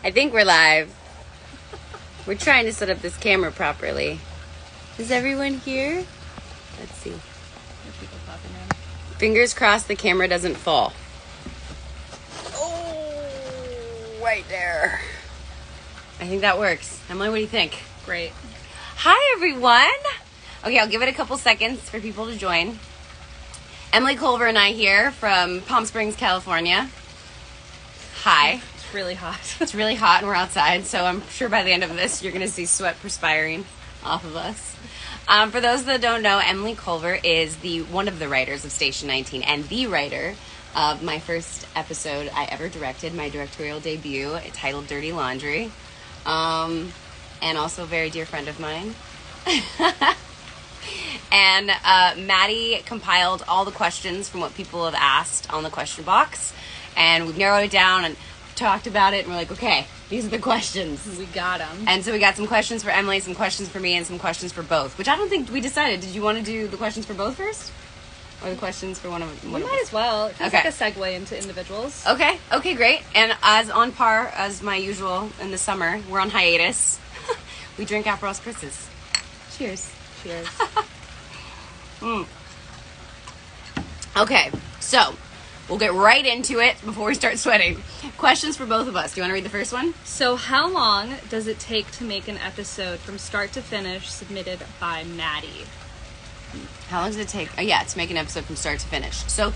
I think we're live. We're trying to set up this camera properly. Is everyone here? Let's see. There's people popping in. Fingers crossed the camera doesn't fall. Oh, right there. I think that works. Emily, what do you think? Great. Hi, everyone. Okay, I'll give it a couple seconds for people to join. Emily Culver and I here from Palm Springs, California. Hi. It's really hot. It's really hot and we're outside, so I'm sure by the end of this you're going to see sweat perspiring off of us. For those that don't know, Emily Culver is one of the writers of Station 19 and the writer of my first episode I ever directed, my directorial debut, titled Dirty Laundry. And also a very dear friend of mine. And Maddie compiled all the questions from what people have asked on the question box. And we've narrowed it down and talked about it. And we're like, okay, these are the questions. We got them. And so we got some questions for Emily, some questions for me, and some questions for both. Which I don't think we decided. Did you want to do the questions for both first? Or the questions for one of them? We might as well. It's Okay. like a segue into individuals. Okay, great. And as on par as my usual in the summer, we're on hiatus. We drink Aperol Spritzes. Cheers. Cheers. Okay, so we'll get right into it before we start sweating. Questions for both of us. Do you want to read the first one? So how long does it take to make an episode from start to finish submitted by Maddie? How long does it take? To make an episode from start to finish. So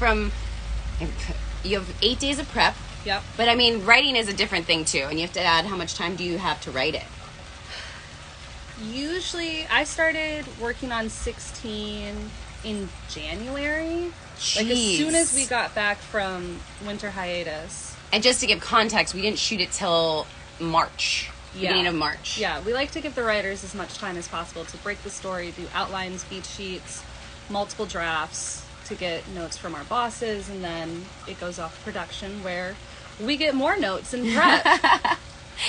you have 8 days of prep. Yep. But I mean, writing is a different thing too, and you have to add how much time do you have to write it? Usually, I started working on 16 in January. Like, as Jeez. soon as we got back from winter hiatus. And just to give context, we didn't shoot it till March. Yeah. Beginning of March. Yeah, we like to give the writers as much time as possible to break the story, do outlines, beat sheets, multiple drafts, to get notes from our bosses, and then it goes off to production where we get more notes and prep.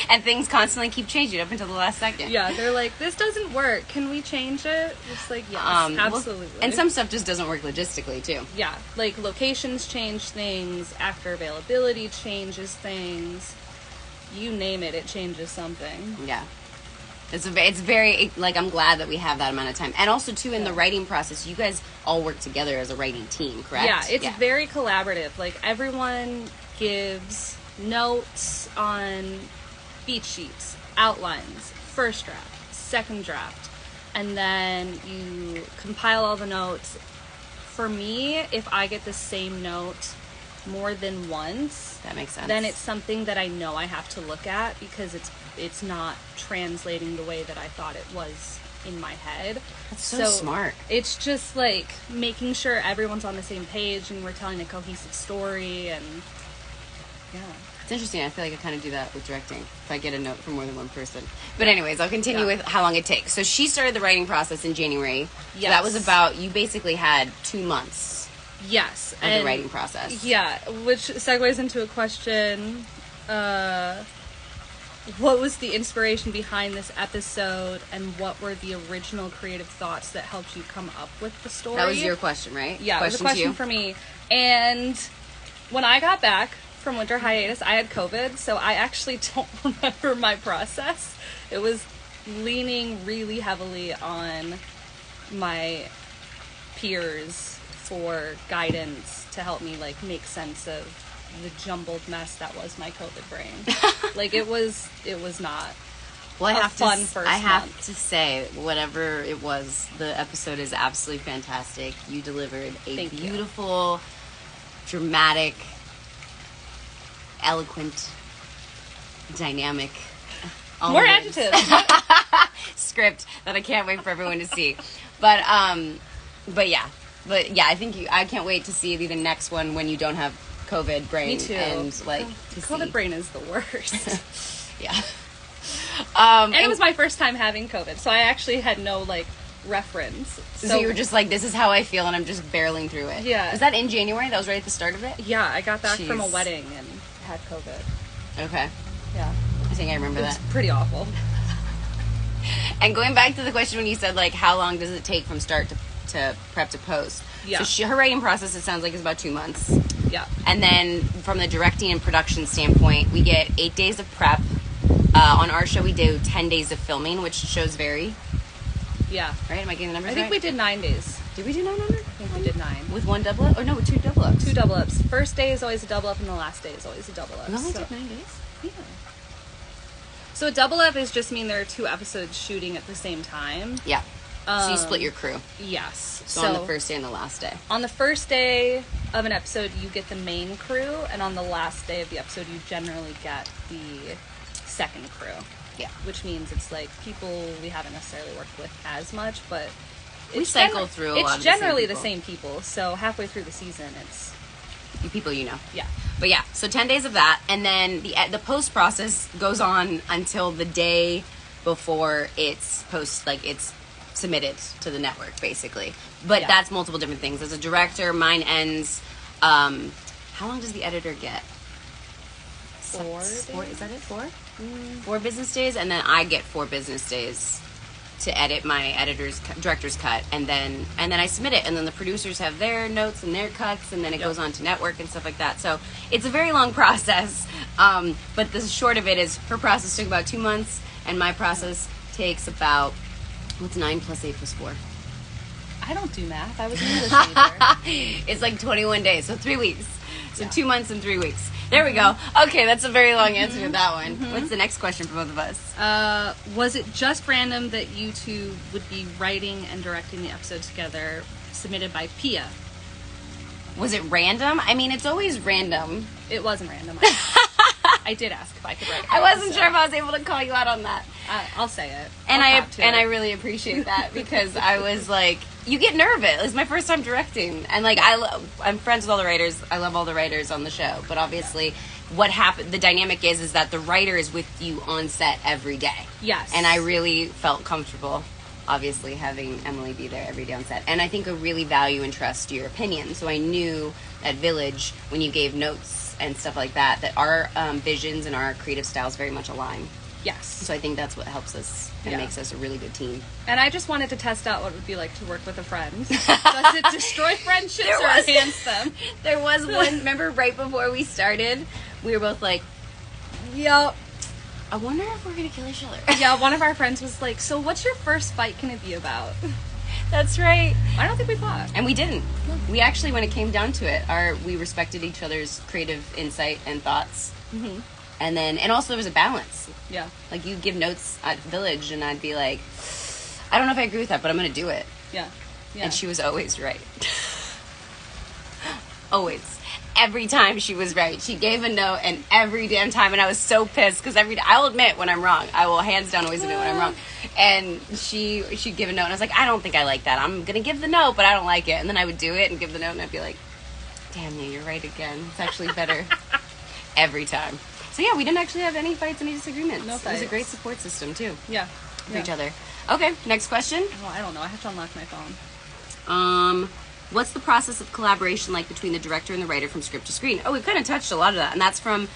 And things constantly keep changing up until the last second. Yeah, they're like, this doesn't work. Can we change it? It's like, yes, absolutely. And some stuff just doesn't work logistically, too. Yeah, like locations change things, actor availability changes things. You name it, it changes something. Yeah. It's very, like, I'm glad that we have that amount of time. And also, too, in the writing process, you guys all work together as a writing team, correct? Yeah, it's very collaborative. Like, everyone gives notes on beat sheets, outlines, first draft, second draft, and then you compile all the notes. For me, if I get the same note more than once, That makes sense. then it's something that I know I have to look at because it's not translating the way that I thought it was in my head. That's so smart. It's just like making sure everyone's on the same page and we're telling a cohesive story, and yeah. It's interesting. I feel like I kind of do that with directing if I get a note from more than one person. But anyways, I'll continue with how long it takes. So she started the writing process in January. Yes. So that was about, you basically had 2 months Yes. of the writing process. Yeah, which segues into a question. What was the inspiration behind this episode, and what were the original creative thoughts that helped you come up with the story? That was your question, right? Yeah, it was a question for me. And when I got back from winter hiatus, I had COVID, so I actually don't remember my process. It was leaning really heavily on my peers for guidance to help me, like, make sense of the jumbled mess that was my COVID brain. Like, it was not Well, a fun first I have month. to say, whatever it was, the episode is absolutely fantastic. You delivered a Thank you. beautiful, dramatic, eloquent, dynamic, all More the words. adjectives. Script that I can't wait for everyone to see. But yeah, I think I can't wait to see the next one when you don't have COVID brain. Me too. And like to COVID see. brain is the worst. Yeah. And it was my first time having COVID, so I actually had no, like, reference. So you were just like, this is how I feel, and I'm just barreling through it. Yeah. Was that in January? That was right at the start of it? Yeah, I got back from a Jeez. wedding and had COVID. Okay. Yeah. I think I remember It was that. pretty awful. And going back to the question when you said, like, how long does it take from start to prep to post? Yeah. So her writing process, it sounds like, is about 2 months. Yeah. And then from the directing and production standpoint, we get 8 days of prep. On our show, we do 10 days of filming, which shows vary. Yeah. Right? Am I getting the numbers I think right? we did 9 days. Did we do 900? I think we did 9. With one double up? Or no, with 2 double ups. 2 double ups. First day is always a double up, and the last day is always a double up. We only did 9 days? Yeah. So a double up is just mean there are 2 episodes shooting at the same time. Yeah. So you split your crew. Yes. So on the first day and the last day. On the first day of an episode, you get the main crew, and on the last day of the episode, you generally get the second crew. Yeah. Which means it's like people we haven't necessarily worked with as much, but we cycle through a lot of it's generally the same people. So halfway through the season, it's the people you know. Yeah. But yeah, so 10 days of that, and then the post process goes on until the day before it's it's submitted to the network, basically. But that's multiple different things. As a director, mine ends. How long does the editor get? 4 days? Is that it? 4? 4 business days, and then I get 4 business days to edit my director's cut, and then I submit it, and then the producers have their notes and their cuts, and then it goes on to network and stuff like that. So it's a very long process, but the short of it is her process took about 2 months, and my process takes about, what's 9 plus 8 plus 4? I don't do math. I was an English major. It's like 21 days, so 3 weeks. So 2 months and 3 weeks. There we go. Okay, that's a very long answer to that one. What's the next question for both of us? Was it just random that you two would be writing and directing the episode together, submitted by Pia? Was it random? I mean, it's always random. It wasn't random. I did ask if I could write. I wasn't sure if I was able to call you out on that. I'll say it. And I really appreciate that because I was like, you get nervous. It's my first time directing, and like I'm friends with all the writers. I love all the writers on the show, but obviously, what happened? The dynamic is that the writer is with you on set every day. Yes. And I really felt comfortable, obviously, having Emily be there every day on set. And I think I really value and trust your opinion. So I knew at Village, when you gave notes and stuff like that our visions and our creative styles very much align. Yes. So I think that's what helps us and makes us a really good team. And I just wanted to test out what it would be like to work with a friend. Does it destroy friendships or enhance them? There was one, remember right before we started, we were both like, yo, I wonder if we're going to kill each other. Yeah, one of our friends was like, so what's your first fight going to be about? That's right. I don't think we fought. And we didn't. We actually, when it came down to it, we respected each other's creative insight and thoughts. Mm-hmm. And also there was a balance. Yeah. Like, you'd give notes at Village, and I'd be like, I don't know if I agree with that, but I'm going to do it. Yeah. And she was always right. Always. Every time she was right. She gave a note, and every damn time, and I was so pissed, because I'll admit when I'm wrong. I will hands down always admit when I'm wrong. And she'd give a note, and I was like, I don't think I like that. I'm going to give the note, but I don't like it. And then I would do it and give the note, and I'd be like, damn you, you're right again. It's actually better. Every time. So yeah, we didn't actually have any fights, any disagreements. No fights. It was a great support system, too. Yeah. For each other. Okay, next question. Oh, I don't know. I have to unlock my phone. What's the process of collaboration like between the director and the writer from script to screen? Oh, we've kind of touched a lot of that, and that's from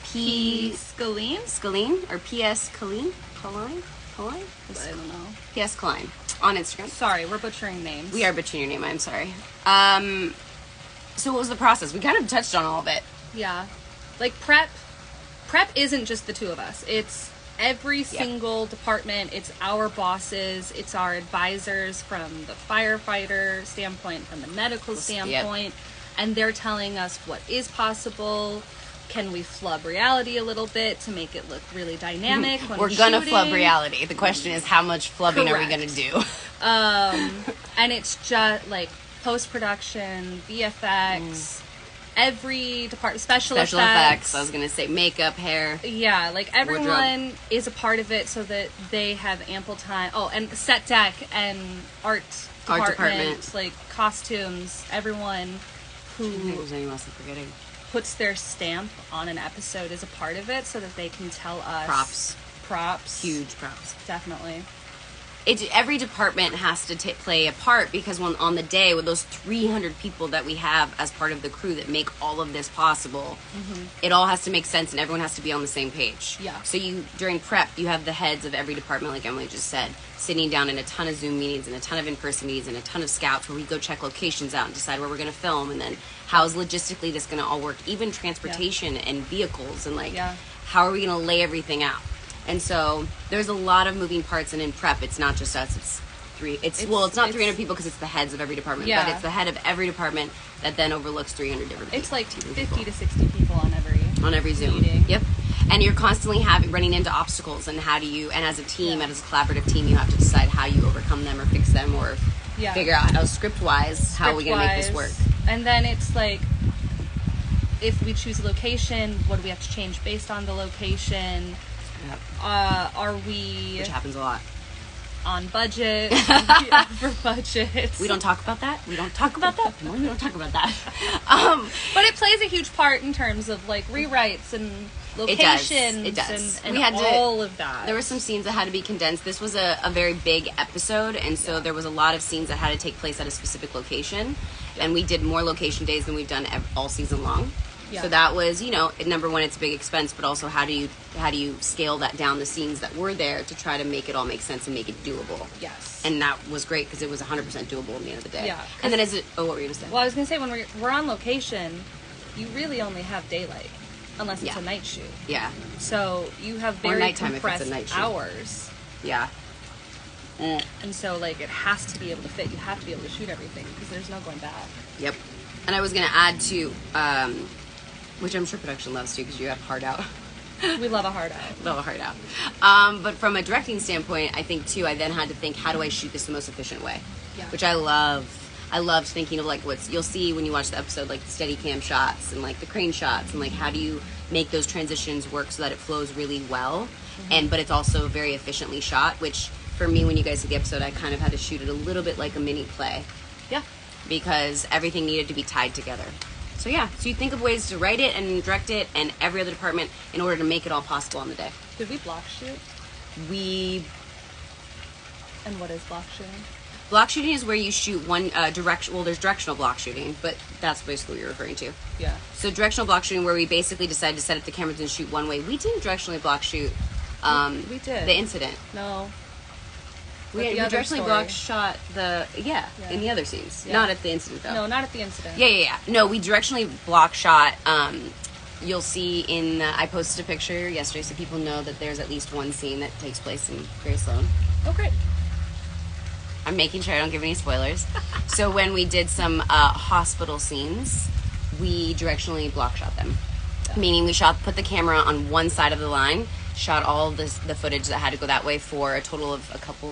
P. Scalene? Or P.S. Colleen? Colline? I don't know. P.S. Klein on Instagram. Sorry, we're butchering names. We are butchering your name, I'm sorry. So what was the process? We kind of touched on all of it. Yeah. Like, prep isn't just the two of us. It's every single department. It's our bosses. It's our advisors from the firefighter standpoint, from the medical standpoint. And they're telling us what is possible. Can we flub reality a little bit to make it look really dynamic when we're gonna flub reality. The question is, how much flubbing are we gonna do? And it's just like post-production, VFX, every department, special effects. I was gonna say makeup, hair. Yeah, like everyone is a part of it so that they have ample time. Oh, and set deck and art department, like costumes. Everyone who anyone else I'm forgetting puts their stamp on an episode is a part of it so that they can tell us props, huge props, definitely. every department has to play a part, because on the day with those 300 people that we have as part of the crew that make all of this possible, it all has to make sense and everyone has to be on the same page. Yeah. So during prep, you have the heads of every department, like Emily just said, sitting down in a ton of Zoom meetings and a ton of in-person meetings and a ton of scouts where we go check locations out and decide where we're going to film, and then how's logistically this going to all work, even transportation and vehicles, and how are we going to lay everything out. And so there's a lot of moving parts, and in prep, it's not just us. It's not 300 people because it's the heads of every department, but it's the head of every department that then overlooks 300 different people. It's like 50 to 60 people on every Zoom meeting. Yep. And you're constantly running into obstacles, and and as a team, as a collaborative team, you have to decide how you overcome them or fix them or figure out how script-wise, how are we going to make this work. And then it's like, if we choose a location, what do we have to change based on the location? Yep. Are we... Which happens a lot. On budget? For budgets? We don't talk about that. We don't talk about that. No, we don't talk about that. But it plays a huge part in terms of like rewrites and locations. It does. And all of that. There were some scenes that had to be condensed. This was a very big episode, and so there was a lot of scenes that had to take place at a specific location. And we did more location days than we've done all season long. Yeah. So that was, number one, it's a big expense, but also how do you scale that down, the scenes that were there, to try to make it all make sense and make it doable. Yes. And that was great because it was 100% doable at the end of the day. Yeah. And then what were you going to say? Well, I was going to say, when we're on location, you really only have daylight unless it's a night shoot. Yeah. So you have very compressed hours. Yeah. And so like it has to be able to fit. You have to be able to shoot everything because there's no going back. Yep. And I was going to add to which I'm sure production loves too, because you have hard out. We love a hard out. Love a hard out. But from a directing standpoint, I think too, I then had to think, how do I shoot this the most efficient way? Yeah. Which I love. I loved thinking of like you'll see when you watch the episode, like the steady cam shots and like the crane shots, and like how do you make those transitions work so that it flows really well, but it's also very efficiently shot, which for me, when you guys see the episode, I kind of had to shoot it a little bit like a mini play. Yeah. Because everything needed to be tied together. So you think of ways to write it and direct it and every other department in order to make it all possible on the day. Did we block shoot? And what is block shooting? Block shooting is where you shoot one direction. Well, there's directional block shooting, but that's basically what you're referring to. Yeah. So directional block shooting, where we basically decide to set up the cameras and shoot one way. We didn't directionally block shoot. We did. The incident. No. We directionally block shot in the other scenes. Yeah. Not at the incident, though. No, not at the incident. Yeah. No, we directionally block shot. You'll see I posted a picture yesterday so people know that there's at least one scene that takes place in Grace Sloan. Oh, great. I'm making sure I don't give any spoilers. So when we did some hospital scenes, we directionally block shot them. Yeah. Meaning we put the camera on one side of the line, shot all of the footage that had to go that way for a total of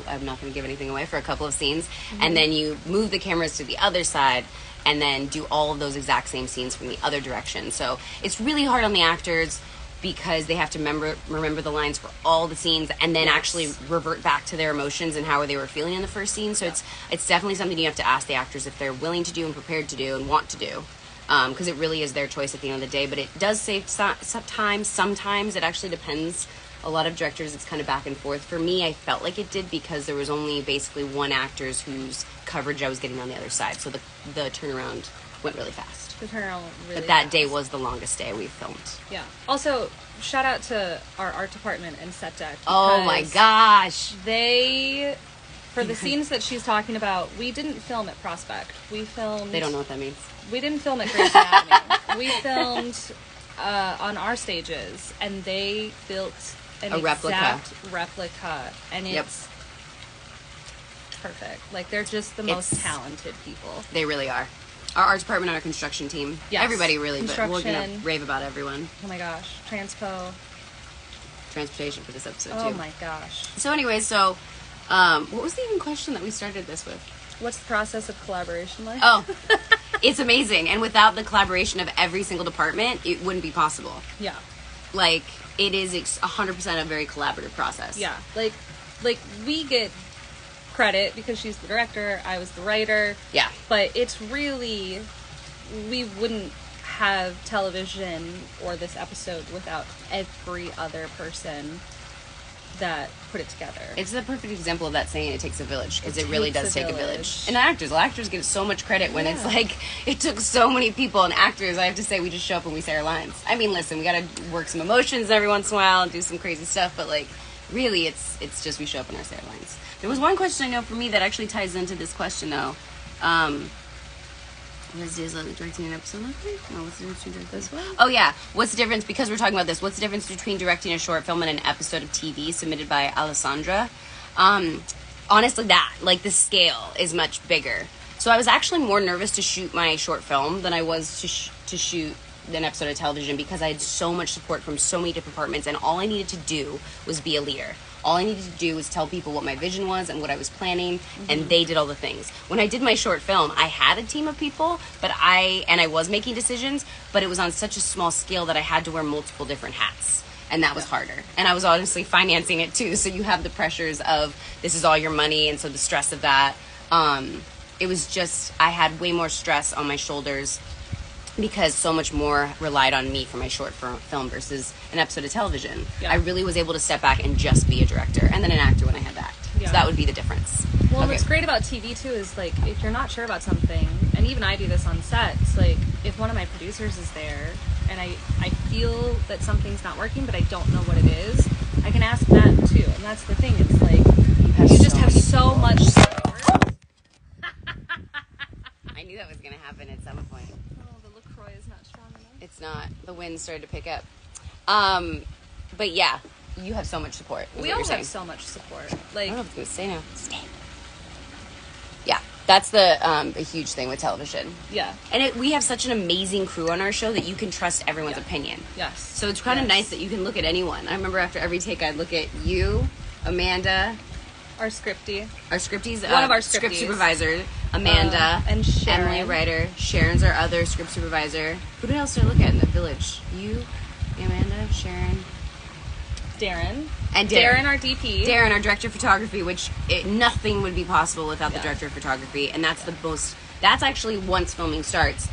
I'm not going to give anything away, for a couple of scenes. And then you move the cameras to the other side and then do all of those exact same scenes from the other direction. So it's really hard on the actors because they have to remember the lines for all the scenes and then actually revert back to their emotions and how they were feeling in the first scene. So it's definitely something you have to ask the actors if they're willing to do and prepared to do and want to do. Because it really is their choice at the end of the day. But it does save time. Sometimes it actually depends. A lot of directors, it's kind of back and forth. For me, I felt like it did because there was only basically one actor's whose coverage I was getting on the other side. So the turnaround went really fast. The turnaround went really But that fast. day was the longest day we filmed. Yeah. Also, shout out to our art department and set deck. Oh my gosh. For the scenes that she's talking about, we didn't film at Prospect. We filmed... They don't know what that means. We didn't film at Grey's Anatomy. We filmed on our stages, and they built an exact replica. And it's perfect. Like, they're just the most talented people. They really are. Our art department and our construction team. Yes. Everybody really, but we're going to rave about everyone. Oh my gosh. Transportation for this episode, too. Oh my gosh. So anyway, what was the even question that we started this with? What's the process of collaboration like? Oh, it's amazing. And without the collaboration of every single department, it wouldn't be possible. Yeah. Like, it is 100% a very collaborative process. Yeah. Like we get credit because she's the director, I was the writer. Yeah. But it's really, we wouldn't have television or this episode without every other person that put it together. It's the perfect example of that saying, it takes a village, because it really does take a village. And actors get so much credit when it's like, it took so many people, and actors, I have to say, we just show up and we say our lines. I mean, listen, we gotta work some emotions every once in a while and do some crazy stuff, but like, really, it's just we show up and say our lines. There was one question I know for me that actually ties into this question, though. Was directing an episode like that? No, what's the difference between directing this one? Oh, yeah. What's the difference, because we're talking about this, what's the difference between directing a short film and an episode of TV submitted by Alessandra? Honestly, the scale is much bigger. So I was actually more nervous to shoot my short film than I was to shoot an episode of television, because I had so much support from so many different departments, and all I needed to do was be a leader. All I needed to do was tell people what my vision was and what I was planning, and they did all the things. When I did my short film, I had a team of people, but I was making decisions, but it was on such a small scale that I had to wear multiple different hats, and that was harder. And I was honestly financing it too, so you have the pressures of, this is all your money, and so the stress of that. It was just, I had way more stress on my shoulders, because so much more relied on me for my short film versus an episode of television. I really was able to step back and just be a director, and then an actor when I had to act. So that would be the difference. Well, what's great about TV too is, like, if you're not sure about something, and even I do this on sets, like, if one of my producers is there and I feel that something's not working but I don't know what it is, I can ask that too. And that's the thing, it's like, you just have so much support. I knew that was going to happen at some point. Is not strong enough. It's not. The wind started to pick up. But yeah, you have so much support. We all have so much support. Like, I don't know if it's going to stay now. Stay. Yeah, that's the huge thing with television. Yeah. And we have such an amazing crew on our show that you can trust everyone's opinion. Yes. So it's kind of nice that you can look at anyone. I remember after every take, I'd look at you, Amanda, our scripties, one of our script supervisors, Amanda, and Sharon. Emily Ryder. Sharon's our other script supervisor. Who else did I look at in the village? You, Amanda, Sharon, Darren, and Darren, our DP, Darren, our director of photography. Nothing would be possible without the director of photography, and that's that's actually, once filming starts,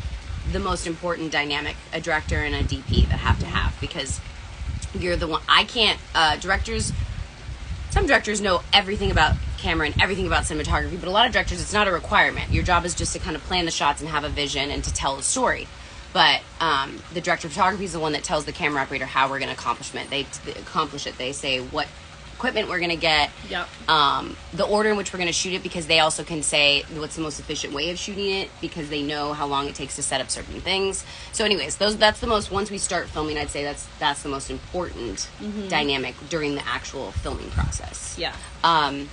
the most important dynamic a director and a DP that have to have, because you're the one. I can't directors. Some directors know everything about camera and everything about cinematography, but a lot of directors, it's not a requirement. Your job is just to kind of plan the shots and have a vision and to tell a story. But the director of photography is the one that tells the camera operator how we're going to accomplish it. They say what equipment we're going to get, the order in which we're going to shoot it, because they also can say what's the most efficient way of shooting it, because they know how long it takes to set up certain things. So anyways, that's the most, once we start filming, I'd say that's the most important dynamic during the actual filming process. But I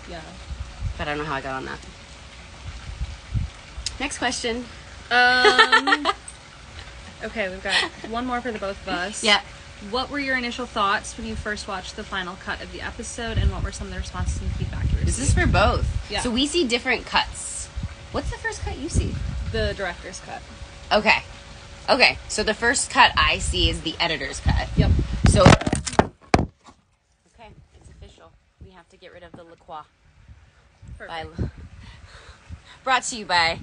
don't know how I got on that. Next question. Okay, we've got one more for the both of us. Yeah. What were your initial thoughts when you first watched the final cut of the episode, and what were some of the responses and feedback you received? This is for both. Yeah. So we see different cuts. What's the first cut you see? The director's cut. Okay. So the first cut I see is the editor's cut. Yep. So, okay, it's official. We have to get rid of the La Croix. Perfect. Brought to you by,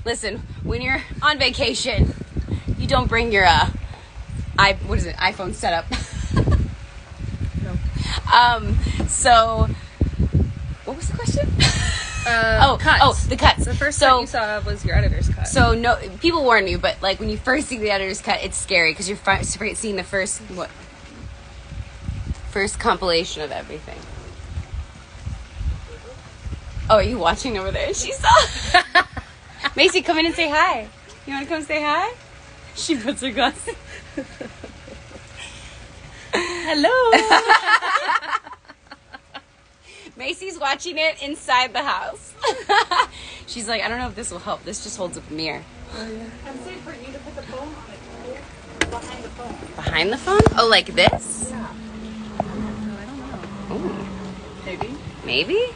listen, when you're on vacation, you don't bring your, iPhone setup. No. So, what was the question? Cuts. The cuts. The first cut you saw was your editor's cut. So, no, people warn you, but, like, when you first see the editor's cut, it's scary, because you're seeing the first compilation of everything. Oh, are you watching over there? She saw. Macy, come in and say hi. You want to come say hi? She puts her glasses. Hello. Macy's watching it inside the house. She's like, I don't know if this will help. This just holds up a mirror. Oh, yeah. I'm saying for you to put the phone on it, behind the phone. Behind the phone? Oh, like this? Yeah. No, I don't know. Ooh. Maybe?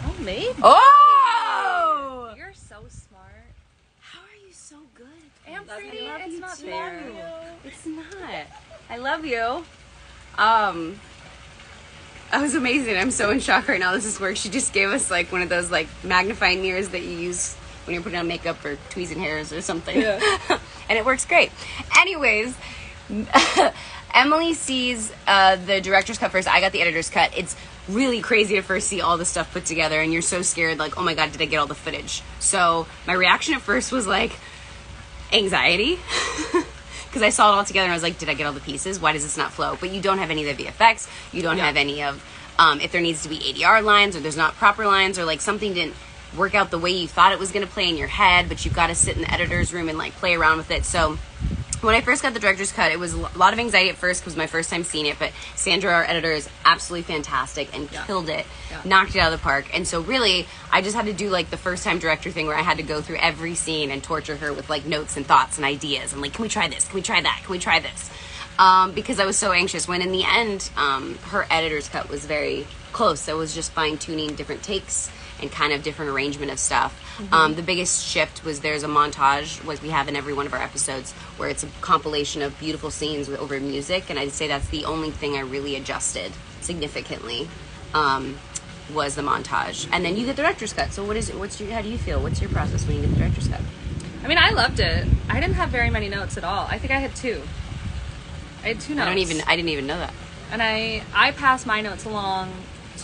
Oh, maybe. Oh! You're so smart. How are you so good? And pretty. I love It's you not too. fair. It's not. I love you. That was amazing. I'm so in shock right now. This is work. She just gave us like one of those like magnifying mirrors that you use when you're putting on makeup or tweezing hairs or something. Yeah. And it works great. Anyways, Emily sees the director's cut first. I got the editor's cut. It's really crazy to first see all the stuff put together, and you're so scared, like, oh my god, did I get all the footage? So my reaction at first was like anxiety, because I saw it all together and I was like, did I get all the pieces? Why does this not flow? But you don't have any of the VFX. You don't have any of if there needs to be ADR lines, or there's not proper lines, or like something didn't work out the way you thought it was going to play in your head, but you've got to sit in the editor's room and like play around with it. So when I first got the director's cut, it was a lot of anxiety at first because it was my first time seeing it, but Sandra, our editor, is absolutely fantastic and killed it, knocked it out of the park. And so really, I just had to do like the first time director thing where I had to go through every scene and torture her with like notes and thoughts and ideas. And like, can we try this? Can we try that? Can we try this? Because I was so anxious, when in the end, her editor's cut was very close. It was just fine-tuning different takes and kind of different arrangement of stuff. The biggest shift was there's a montage, like we have in every one of our episodes, where it's a compilation of beautiful scenes over music, and I'd say that's the only thing I really adjusted significantly, was the montage. And then you get the director's cut. So how do you feel? What's your process when you get the director's cut? I mean, I loved it. I didn't have very many notes at all. I think I had 2. I had 2 notes. I didn't even know that. And I passed my notes along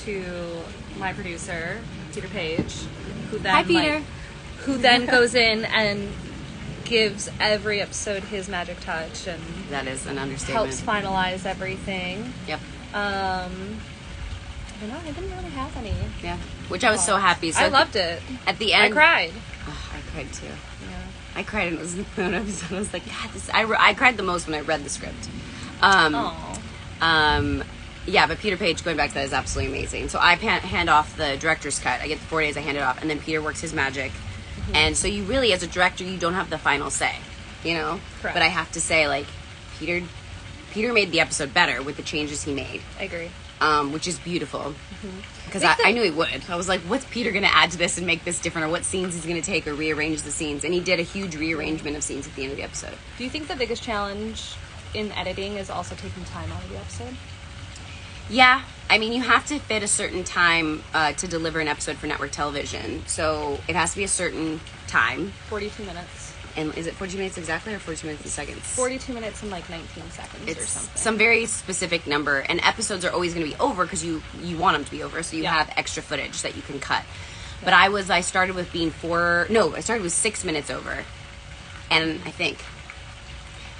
to my producer, Peter Page, who then Hi, Peter. Who then goes in and gives every episode his magic touch and that is an understatement. Helps finalize everything. Yep. I didn't really have any. Yeah, which I was so happy. So I loved it. At the end, I cried. Oh, I cried too. Yeah. I cried, and it was an episode. I was like, God, I cried the most when I read the script. Yeah, but Peter Page, going back to that, is absolutely amazing. So I hand off the director's cut. I get the 4 days, I hand it off, and then Peter works his magic. And so you really, as a director, you don't have the final say, you know? Correct. But I have to say, like, Peter made the episode better with the changes he made. I agree. Which is beautiful. Because I knew he would. I was like, what's Peter going to add to this and make this different? Or what scenes he's going to take or rearrange the scenes? And he did a huge rearrangement of scenes at the end of the episode. Do you think the biggest challenge in editing is also taking time out of the episode? Yeah, I mean, you have to fit a certain time to deliver an episode for network television. So it has to be a certain time. 42 minutes. And is it 42 minutes exactly or 42 minutes in seconds? 42 minutes and like 19 seconds it's or something. Some very specific number. And episodes are always going to be over because you want them to be over. So you have extra footage that you can cut. Yeah. But I started with being I started with 6 minutes over. And I think...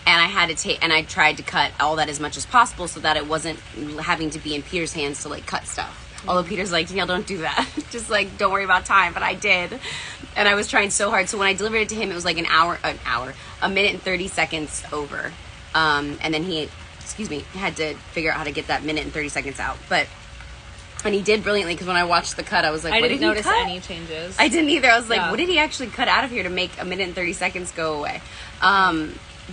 And I had to and I tried to cut all that as much as possible so that it wasn't having to be in Peter's hands to like cut stuff. Although Peter's like, Danielle, don't do that. Just like, don't worry about time. But I did. And I was trying so hard. So when I delivered it to him, it was like a minute and 30 seconds over. And then he had to figure out how to get that minute and 30 seconds out. And he did brilliantly, because when I watched the cut, I was like, what did he notice cut? Any changes. I didn't either. I was like, what did he actually cut out of here to make a minute and 30 seconds go away?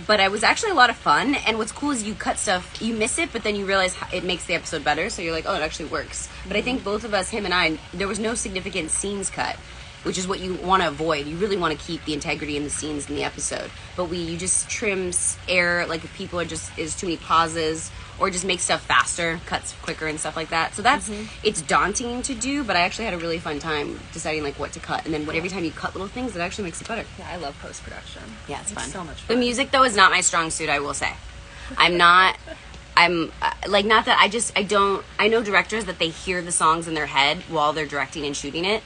But it was actually a lot of fun, and what's cool is you cut stuff, you miss it, but then you realize it makes the episode better, so you're like, oh, it actually works. But I think both of us, him and I, there was no significant scenes cut, which is what you want to avoid. You really want to keep the integrity in the scenes in the episode. But you just trim air, like if people is too many pauses, or just make stuff faster, cuts quicker and stuff like that. So that's, it's daunting to do, but I actually had a really fun time deciding like what to cut. And then every time you cut little things, it actually makes it better. Yeah, I love post-production. Yeah, it's fun. So much fun. The music though is not my strong suit, I will say. I know directors that they hear the songs in their head while they're directing and shooting it.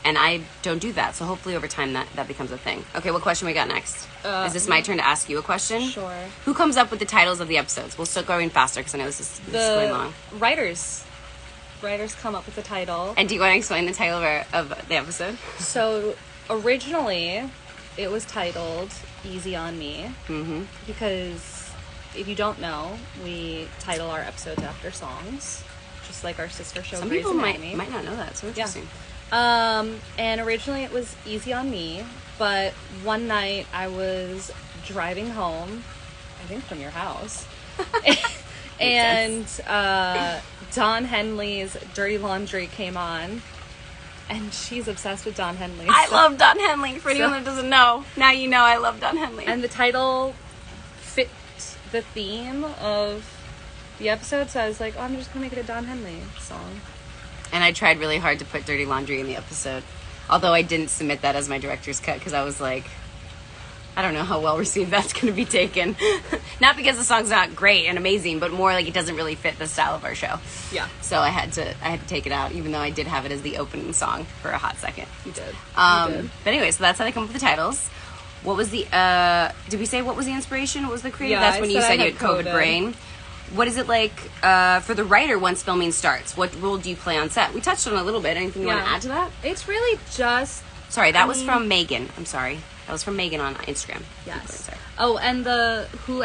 And I don't do that. So hopefully over time that becomes a thing. Okay, what question we got next? Is this my turn to ask you a question? Sure. Who comes up with the titles of the episodes? We'll still going faster because I know this is going long. Writers come up with the title. And do you want to explain the title of the episode? So originally it was titled Easy on Me. Mm-hmm. Because if you don't know, we title our episodes after songs. Just like our sister show, Some Grey's people Anatomy. might not know that. So interesting. Yeah. And originally it was Easy on Me, but one night I was driving home, I think from your house, and Don Henley's Dirty Laundry came on, and she's obsessed with Don Henley. I love Don Henley. For anyone that doesn't know, now you know I love Don Henley. And the title fit the theme of the episode, so I was like, oh, I'm just gonna make it a Don Henley song. And I tried really hard to put Dirty Laundry in the episode. Although I didn't submit that as my director's cut because I was like, I don't know how well received that's going to be taken. Not because the song's not great and amazing, but more like it doesn't really fit the style of our show. Yeah. So I had to take it out, even though I did have it as the opening song for a hot second. You did. But anyway, so that's how they come up with the titles. What was the, did we say what was the inspiration? What was the creative? Yeah, That's when I you said said I you had had COVID brain. What is it like for the writer once filming starts? What role do you play on set? We touched on it a little bit. Anything you want to add to that? It's really just... Sorry, that was from Megan. I'm sorry. That was from Megan on Instagram. Yes. Sorry. Oh, and who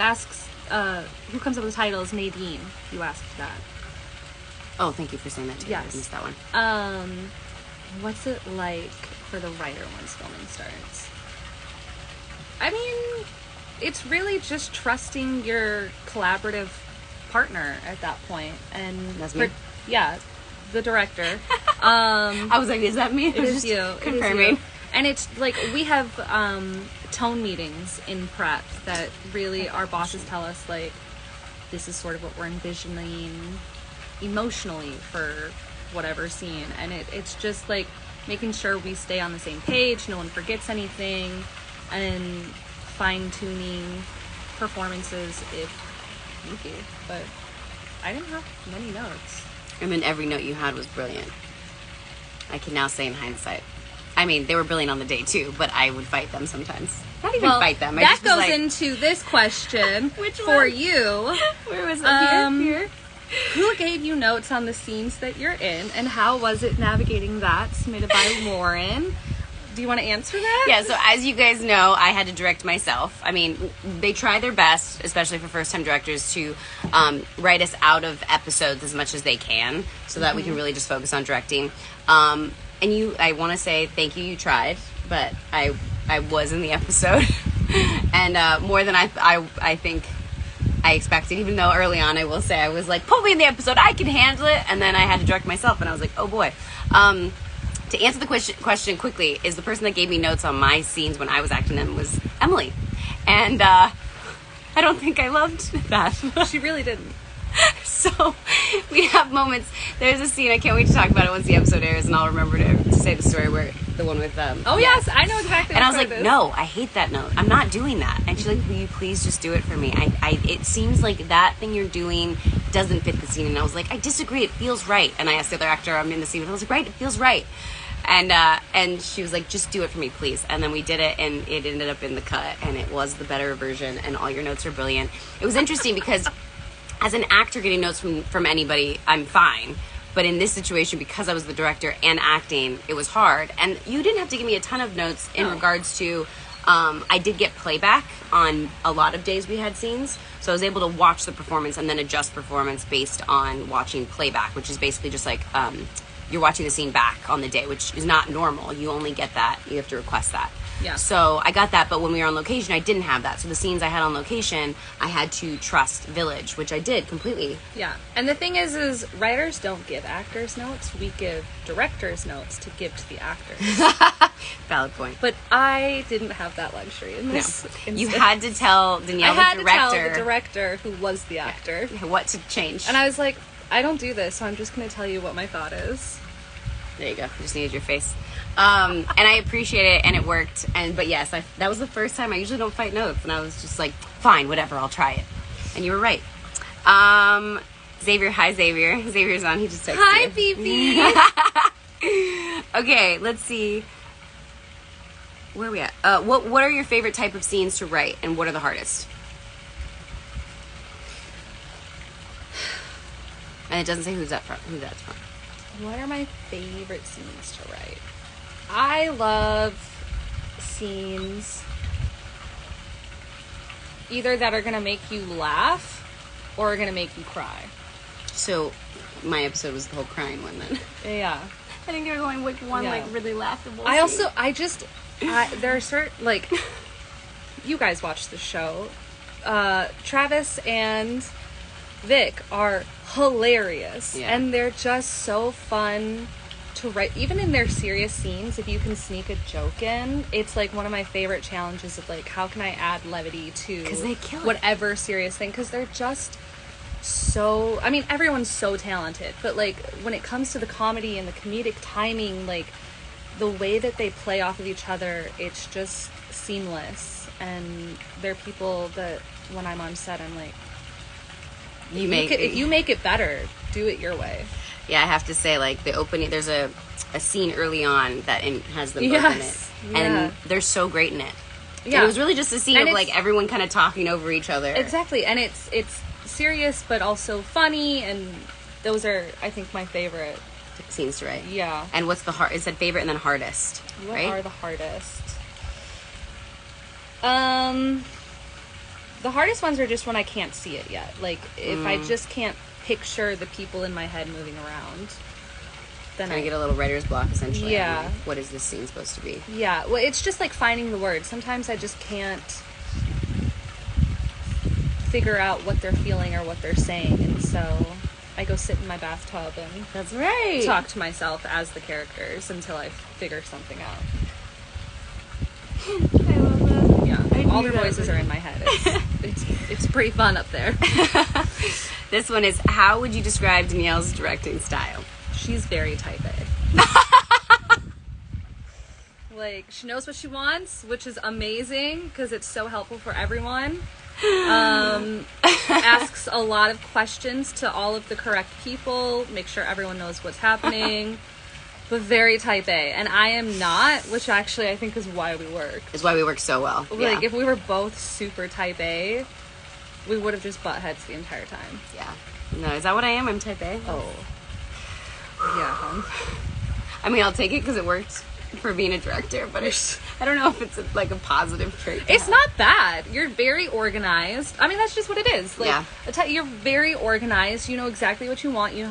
comes up with the title is Nadine. You asked that. Oh, thank you for saying that too. Yes. I missed that one. What's it like for the writer once filming starts? I mean, it's really just trusting your collaborative partner at that point. And That's me? Yeah, the director. I was like, is that me? It is you. Confirming. It is you. And it's like we have tone meetings in prep that really our bosses tell us, like, this is sort of what we're envisioning emotionally for whatever scene. And it's just like making sure we stay on the same page, no one forgets anything, and fine-tuning performances if need. But I didn't have many notes. I mean, every note you had was brilliant. I can now say in hindsight. I mean, they were brilliant on the day too, but I would fight them sometimes. Not even fight them. I That just was goes like, into this question Which for one? you. Where was it? Here? Who gave you notes on the scenes that you're in, and how was it navigating that? Submitted by Lauren. Do you want to answer that? Yeah, so as you guys know, I had to direct myself. I mean, they try their best, especially for first-time directors, to write us out of episodes as much as they can so that we can really just focus on directing. And I want to say thank you, you tried, but I was in the episode. And more than I think I expected, even though early on, I will say, I was like, put me in the episode, I can handle it. And then I had to direct myself, and I was like, oh boy. To answer the question quickly, is the person that gave me notes on my scenes when I was acting them was Emily. And I don't think I loved that. She really didn't. So we have moments. There's a scene, I can't wait to talk about it once the episode airs, and I'll remember to say the story where the one with Oh, yes, I know exactly and I what was it like, is. no, I hate that note. I'm not doing that. And she's like, will you please just do it for me? It seems like that thing you're doing doesn't fit the scene. And I was like, I disagree. It feels right. And I asked the other actor, I'm in the scene, and I was like, right, it feels right. And she was like, just do it for me, please. And then we did it, and it ended up in the cut, and it was the better version, and all your notes are brilliant. It was interesting because as an actor getting notes from anybody, I'm fine. But in this situation, because I was the director and acting, it was hard. And you didn't have to give me a ton of notes in regards to, I did get playback on a lot of days we had scenes. So I was able to watch the performance and then adjust performance based on watching playback, which is basically just like, you're watching the scene back on the day, which is not normal. You only get that. You have to request that. Yeah. So I got that, but when we were on location, I didn't have that. So the scenes I had on location, I had to trust Village, which I did completely. Yeah. And the thing is writers don't give actors notes. We give directors notes to give to the actors. Valid point. But I didn't have that luxury in this instance. You had to tell Danielle, I had the director, to tell the director who was the actor. what to change. And I was like, I don't do this, so I'm just going to tell you what my thought is. There you go. Just needed your face. And I appreciate it, and it worked. But yes, that was the first time. I usually don't fight notes, and I was just like, fine, whatever, I'll try it. And you were right. Xavier, hi Xavier. Xavier's on. He just texted Hi, you. Okay, let's see. Where are we at? What are your favorite type of scenes to write, and what are the hardest? And it doesn't say who that's from. What are my favorite scenes to write? I love scenes either that are going to make you laugh or are going to make you cry. So, my episode was the whole crying one then. Yeah. I think they were going with one, like, really laughable there are certain, like, you guys watch the show. Travis and Vic are hilarious. Yeah. And they're just so fun to write. Even in their serious scenes, if you can sneak a joke in, it's, like, one of my favorite challenges of, like, how can I add levity to 'Cause they kill it. whatever serious thing? Because they're just so... I mean, everyone's so talented. But, like, when it comes to the comedy and the comedic timing, like, the way that they play off of each other, it's just seamless, and they're people that when I'm on set, I'm like, if you make it better, do it your way. Yeah, I have to say, like, the opening, there's a scene early on that has them both in it. Yeah. And they're so great in it. Yeah. And it was really just a scene And of, like, everyone kind of talking over each other. Exactly. And it's serious, but also funny, and those are, I think, my favorite Scenes to write. Yeah. And what's the it said favorite and then hardest, What right? are the hardest? The hardest ones are just when I can't see it yet. Like, if I just can't picture the people in my head moving around, then I get a little writer's block, essentially. Yeah. Like, what is this scene supposed to be? Yeah, well, it's just like finding the words. Sometimes I just can't figure out what they're feeling or what they're saying, and so I go sit in my bathtub and That's right. talk to myself as the characters until I figure something out. I love that. Yeah, all their voices are in my head. It's pretty fun up there. This one is, how would you describe Danielle's directing style? She's very type A. Like, she knows what she wants, which is amazing because it's so helpful for everyone. Asks a lot of questions to all of the correct people, make sure everyone knows what's happening, but very type A. And I am not, which actually I think is why we work. Is why we work so well. Like, Yeah. if we were both super type A, we would have just butt heads the entire time. Yeah. No, is that what I am? I'm type A? Oh. Yeah, huh? I mean, I'll take it because it worked for being a director, but I don't know if it's like a positive trait. It's not bad. You're very organized. I mean, that's just what it is. Like, Yeah. you're very organized. You know exactly what you want. You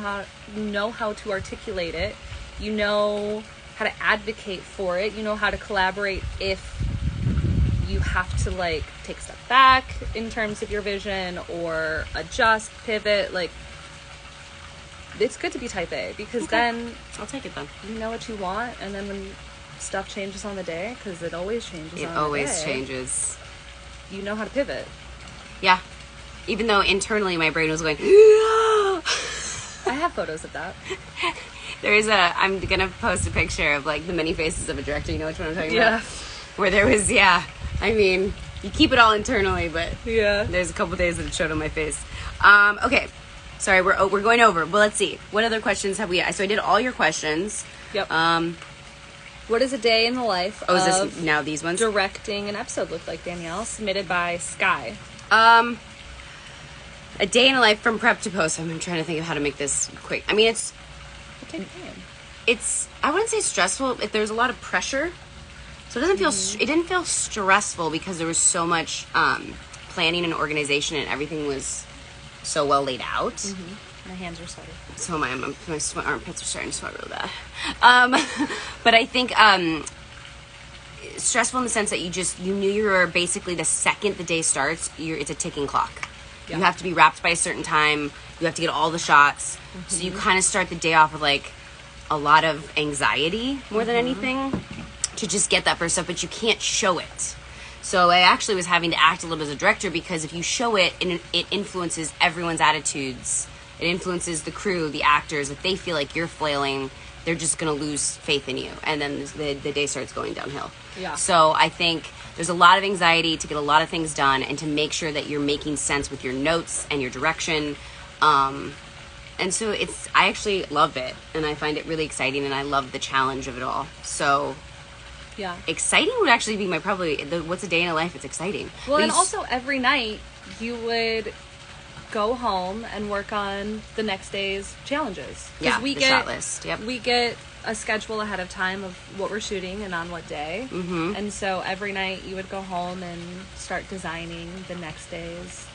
know how to articulate it. You know how to advocate for it. You know how to collaborate if you have to, like, take a step back in terms of your vision or adjust, pivot. Like, it's good to be type A because then I'll take it then. you know what you want, and then when stuff changes on the day, because it always changes It on the always day, changes. you know how to pivot. Yeah. Even though internally my brain was going, I have photos of that. I'm gonna post a picture of like the many faces of a director. You know which one I'm talking Yeah. about? Where there was, I mean, you keep it all internally, but Yeah. there's a couple days that it showed on my face. Okay. Sorry, we're going over. Well, let's see. What other questions have we? So I did all your questions. Yep. What is a day in the life Oh, is of this now these ones? directing an episode look like, Danielle? Submitted by Sky. A day in a life from prep to post. I'm trying to think of how to make this quick. I mean, Take your time. it's I wouldn't say stressful. If there's a lot of pressure, so it doesn't feel. It didn't feel stressful because there was so much planning and organization, and everything was so well laid out. My hands are sweaty. So my armpits are starting to sweat real bad. But I think stressful in the sense that you knew you were basically the second the day starts, it's a ticking clock. Yeah. You have to be wrapped by a certain time. You have to get all the shots. So you kind of start the day off with like a lot of anxiety more than anything to just get that first stuff, but you can't show it. So I actually was having to act a little bit as a director because if you show it, it influences everyone's attitudes. It influences the crew, the actors. If they feel like you're flailing, they're just going to lose faith in you. And then the day starts going downhill. Yeah. So I think there's a lot of anxiety to get a lot of things done and to make sure that you're making sense with your notes and your direction. And so I actually love it. And I find it really exciting. And I love the challenge of it all. So Yeah. exciting would actually be what's a day in a life? It's exciting. Well, But and also every night you would go home and work on the next day's challenges. 'Cause Yeah, the shot list. Yep. We get a schedule ahead of time of what we're shooting and on what day. Mm-hmm. And so every night you would go home and start designing the next day's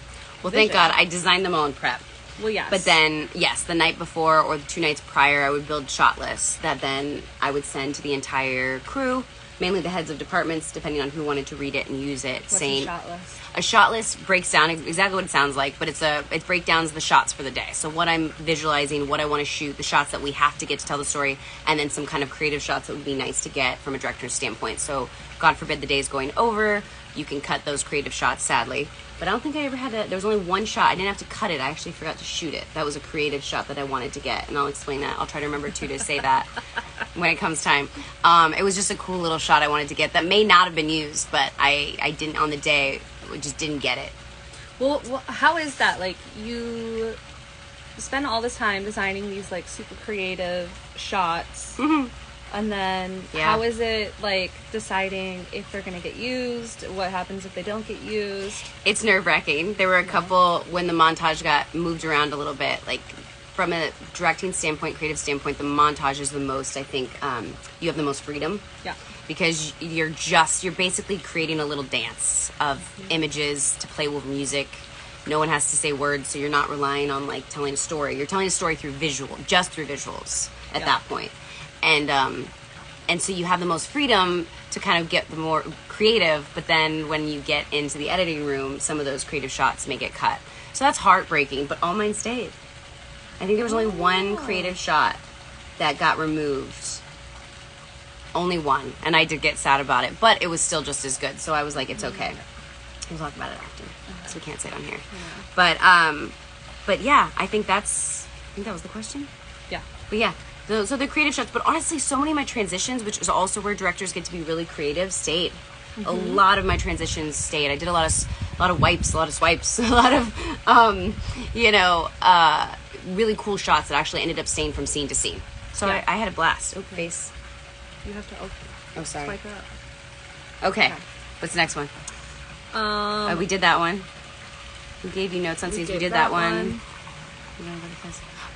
Well, vision. thank God I designed them all in prep. Well, yes. But then, yes, the night before or the 2 nights prior, I would build shot lists that then I would send to the entire crew, mainly the heads of departments, depending on who wanted to read it and use it. What's a shot list? A shot list breaks down exactly what it sounds like, but it breakdowns the shots for the day. So what I'm visualizing, what I want to shoot, the shots that we have to get to tell the story, and then some kind of creative shots that would be nice to get from a director's standpoint. So God forbid the day's going over, you can cut those creative shots, sadly. But I don't think I ever had there was only one shot. I didn't have to cut it. I actually forgot to shoot it. That was a creative shot that I wanted to get, and I'll explain that. I'll try to remember, too, to say that when it comes time. It was just a cool little shot I wanted to get that may not have been used, but I didn't, on the day, just didn't get it. Well, how is that? Like, you spend all this time designing these, like, super creative shots, and then how is it, like, deciding if they're going to get used? What happens if they don't get used? It's nerve-wracking. There were a couple, when the montage got moved around a little bit, like, from a directing standpoint, creative standpoint, the montage is the most, I think, you have the most freedom. Yeah. Because you're basically creating a little dance of images to play with music. No one has to say words, so you're not relying on, like, telling a story. You're telling a story through just through visuals at that point. And so you have the most freedom to kind of get the more creative, but then when you get into the editing room, some of those creative shots may get cut. So that's heartbreaking, but all mine stayed. I think there was only one creative shot that got removed. Only one, and I did get sad about it, but it was still just as good. So I was like, it's okay. We'll talk about it after, so we can't say it on here. But yeah, I think that was the question. Yeah. But yeah, so the creative shots. But honestly, so many of my transitions, which is also where directors get to be really creative, stayed. A lot of my transitions stayed. I did a lot of wipes, a lot of swipes, a lot of really cool shots that actually ended up staying from scene to scene. So I had a blast. Oh, face. You have to open. Oh, sorry. Swipe it up. Okay. What's the next one? We did that one. We gave you notes on scenes. We did that one.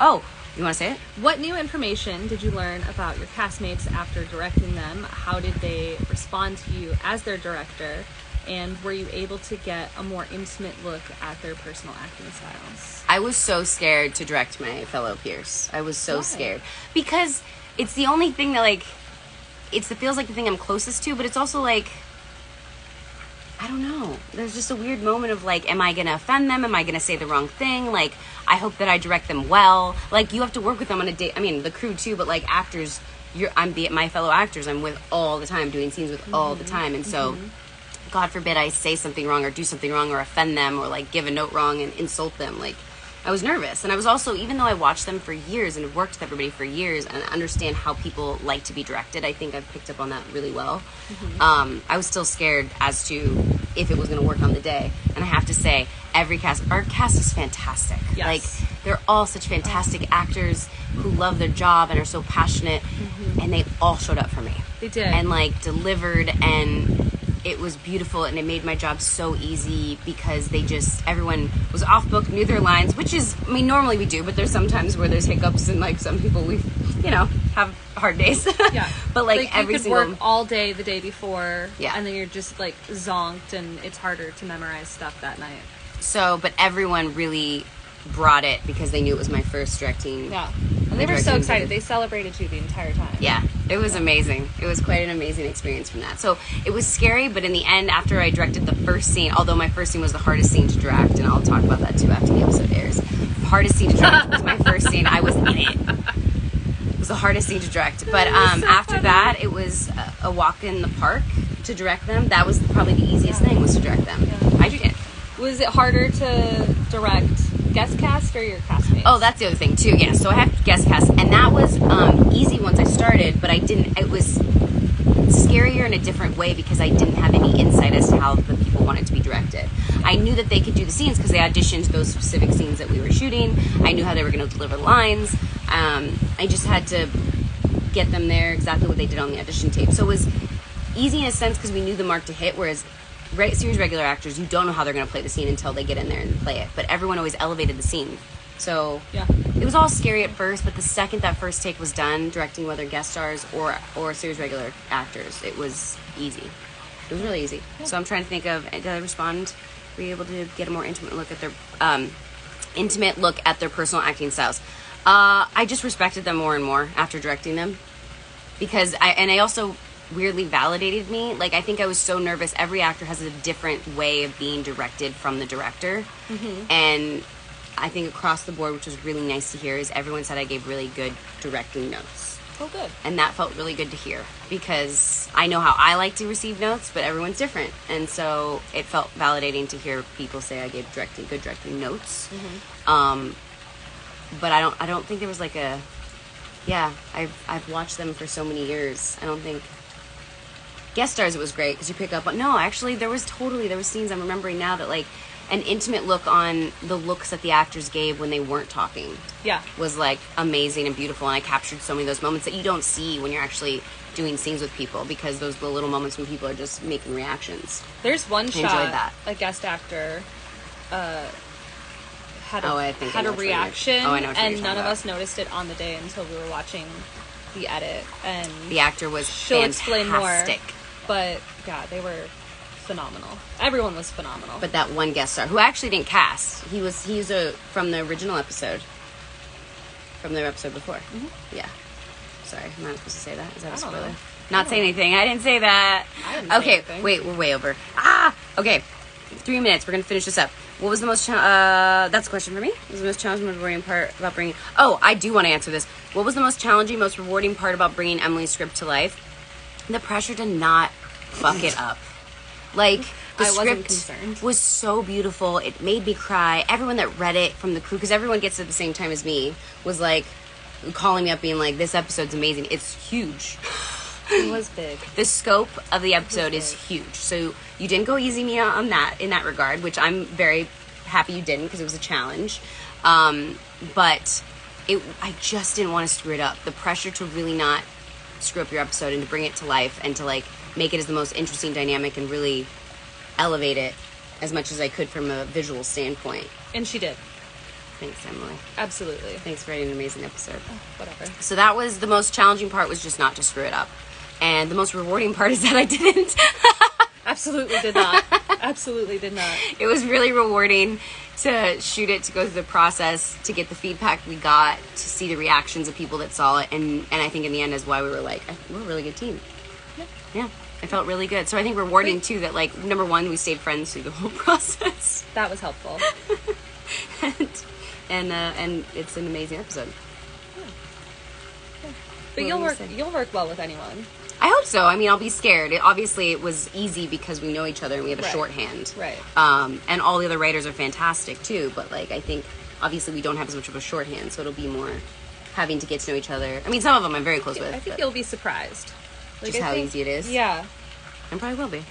Oh, you want to say it? What new information did you learn about your castmates after directing them? How did they respond to you as their director? And were you able to get a more intimate look at their personal acting styles? I was so scared to direct my fellow peers. I was so scared. Because it's the only thing that, like, it feels like the thing I'm closest to, but it's also like, I don't know. There's just a weird moment of, like, am I going to offend them? Am I going to say the wrong thing? Like, I hope that I direct them well. Like, you have to work with them on a day. I mean, the crew too, but, like, actors, my fellow actors I'm with all the time, doing scenes with all the time. And so, God forbid I say something wrong or do something wrong or offend them or, like, give a note wrong and insult them. Like, I was nervous. And I was also, even though I watched them for years and have worked with everybody for years and understand how people like to be directed, I think I've picked up on that really well. I was still scared as to if it was going to work on the day. And I have to say, our cast is fantastic. Yes. Like, they're all such fantastic actors who love their job and are so passionate. And they all showed up for me. They did. And, like, delivered, and it was beautiful, and it made my job so easy because everyone was off book, knew their lines, which is, I mean, normally we do, but there's sometimes where there's hiccups and, like, some people have hard days. Yeah. But, like every you could single work all day the day before, Yeah. and then you're just, like, zonked, and it's harder to memorize stuff that night. So, but everyone really brought it because they knew it was my first directing. Yeah. And they were so excited. They celebrated you the entire time. Yeah, it was amazing. It was quite an amazing experience from that. So it was scary, but in the end, after I directed the first scene, although my first scene was the hardest scene to direct, and I'll talk about that too after the episode airs. The hardest scene to direct was my first scene. I was in it. It was the hardest scene to direct. But after that, it was a walk in the park to direct them. That was probably the easiest thing, was to direct them. Yeah. Was it harder to direct guest cast or your castmates? Oh, that's the other thing too. Yeah, so I have guest cast, and that was easy once I started, but it was scarier in a different way because I didn't have any insight as to how the people wanted to be directed. I knew that they could do the scenes because they auditioned those specific scenes that we were shooting. I knew how they were going to deliver lines. I just had to get them there exactly what they did on the audition tape. So it was easy in a sense because we knew the mark to hit, whereas series regular actors, you don't know how they're going to play the scene until they get in there and play it. But everyone always elevated the scene. So it was all scary at first, but the second that first take was done, directing whether guest stars or series regular actors, it was easy. It was really easy. Yeah. So I'm trying to think of, did I respond? Were you able to get a more intimate look at their personal acting styles? I just respected them more and more after directing them, because I also weirdly validated me. Like, I think I was so nervous. Every actor has a different way of being directed from the director. And I think across the board, which was really nice to hear, is everyone said I gave really good directing notes. Oh, good. And that felt really good to hear because I know how I like to receive notes, but everyone's different. And so it felt validating to hear people say I gave good directing notes. But I don't think there was like a, I've watched them for so many years. I don't think guest stars, it was great because you pick up on, no, actually there was scenes I'm remembering now that like an intimate look on the looks that the actors gave when they weren't talking. Yeah. Was like amazing and beautiful, and I captured so many of those moments that you don't see when you're actually doing scenes with people, because those are the little moments when people are just making reactions. There's one enjoyed shot that. a guest actor had I a reaction, I know what you're and none of about. us noticed it on the day until we were watching the edit. And The actor was she'll fantastic. explain more. But yeah, they were phenomenal. Everyone was phenomenal. But that one guest star who actually didn't cast, he's from the original episode, from the episode before. Yeah. Sorry, I'm not supposed to say that. Is that a I don't spoiler? know. Not say anything. I didn't say that. I didn't say Okay, anything. wait, we're way over. Okay. 3 minutes. We're gonna finish this up. What was the most? That's a question for me. What was the most challenging, most rewarding part about bringing? Oh, I do want to answer this. What was the most challenging, most rewarding part about bringing Emily's script to life? The pressure to not fuck it up. Like, the I wasn't script concerned. was so beautiful. It made me cry. Everyone that read it from the crew, because everyone gets it at the same time as me, was like calling me up being like, this episode's amazing. It's huge. It was big. The scope of the episode is huge. So you didn't go easy me on that in that regard, which I'm very happy you didn't, because it was a challenge. But I just didn't want to screw it up. The pressure to really not screw up your episode and to bring it to life and to like make it as the most interesting dynamic and really elevate it as much as I could from a visual standpoint. And she did. Thanks, Emily. Absolutely. Thanks for writing an amazing episode. Whatever. So that was the most challenging part, was just not to screw it up. And the most rewarding part is that I didn't. Absolutely did not. Absolutely did not. It was really rewarding to shoot it, to go through the process, to get the feedback we got, to see the reactions of people that saw it, and I think in the end is why we were like, we're a really good team. Yeah, it felt really good. So I think rewarding too that, like, number one, we stayed friends through the whole process, That was helpful. and it's an amazing episode. But What you'll were you work saying? you'll work well with anyone. I hope so. I mean, I'll be scared. Obviously, it was easy because we know each other and we have a Right. shorthand. Right. And all the other writers are fantastic too. But like, I think obviously we don't have as much of a shorthand, so it'll be more having to get to know each other. I mean, some of them I'm very close with. I think but you'll be surprised. just how easy it is. Yeah. I probably will be.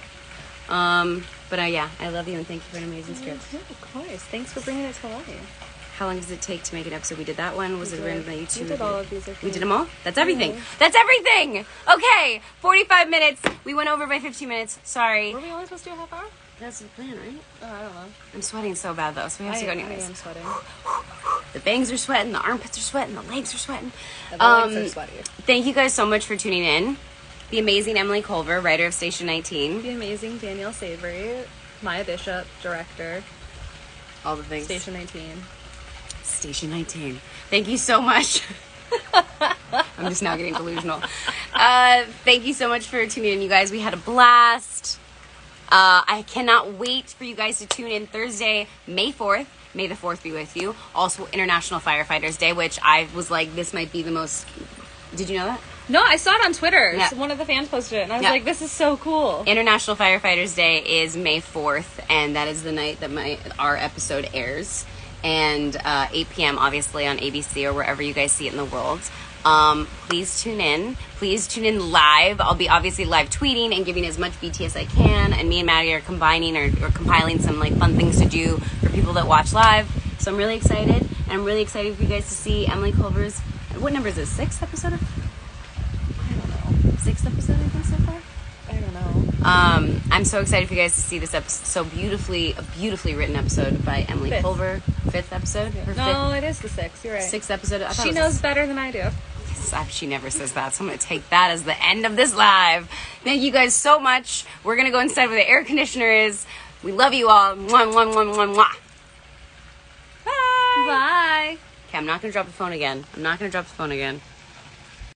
But yeah, I love you and thank you for an amazing script. Yeah, of course. Thanks for bringing it to life. How long does it take to make an episode? We did that one. Was it random on YouTube? We did all of these. I We think. did them all? That's everything. Yeah. That's everything! Okay, 45 minutes. We went over by 15 minutes. Sorry. Were we only supposed to do a half hour? That's the plan, right? Oh, I don't know. I'm sweating so bad though, so we have to go anyways. I am sweating. The bangs are sweating, the armpits are sweating, the legs are sweating. The legs are sweaty. Thank you guys so much for tuning in. The amazing Emily Culver, writer of Station 19. The amazing Danielle Savre, Maya Bishop, director, All the things. Station 19. Station 19. Thank you so much. I'm just now getting delusional. Thank you so much for tuning in, you guys. We had a blast. I cannot wait for you guys to tune in Thursday, May 4th. May the 4th be with you. Also, International Firefighters Day, which I was like, this might be the most... Did you know that? No, I saw it on Twitter. Yeah. So one of the fans posted it, and I was Yeah. like, this is so cool. International Firefighters Day is May 4th, and that is the night that our episode airs. And 8 p.m. obviously on ABC or wherever you guys see it in the world. Please tune in. Please tune in live. I'll be obviously live tweeting and giving as much BT as I can. And me and Maddie are combining or compiling some like fun things to do for people that watch live. So I'm really excited. And I'm really excited for you guys to see Emily Culver's, what number is this? 6th episode? I don't know. 6th episode, I think, so far? I don't know. I'm so excited for you guys to see this episode. So beautifully written episode by Emily Fifth. Culver. 5th episode? Or No, it is the 6th. You're right. 6th episode? I thought She it was knows better than I do. She never says that, so I'm going to take that as the end of this live. Thank you guys so much. We're going to go inside where the air conditioner is. We love you all. Mwah, mwah, mwah, mwah, mwah. Bye. Bye. Okay, I'm not going to drop the phone again.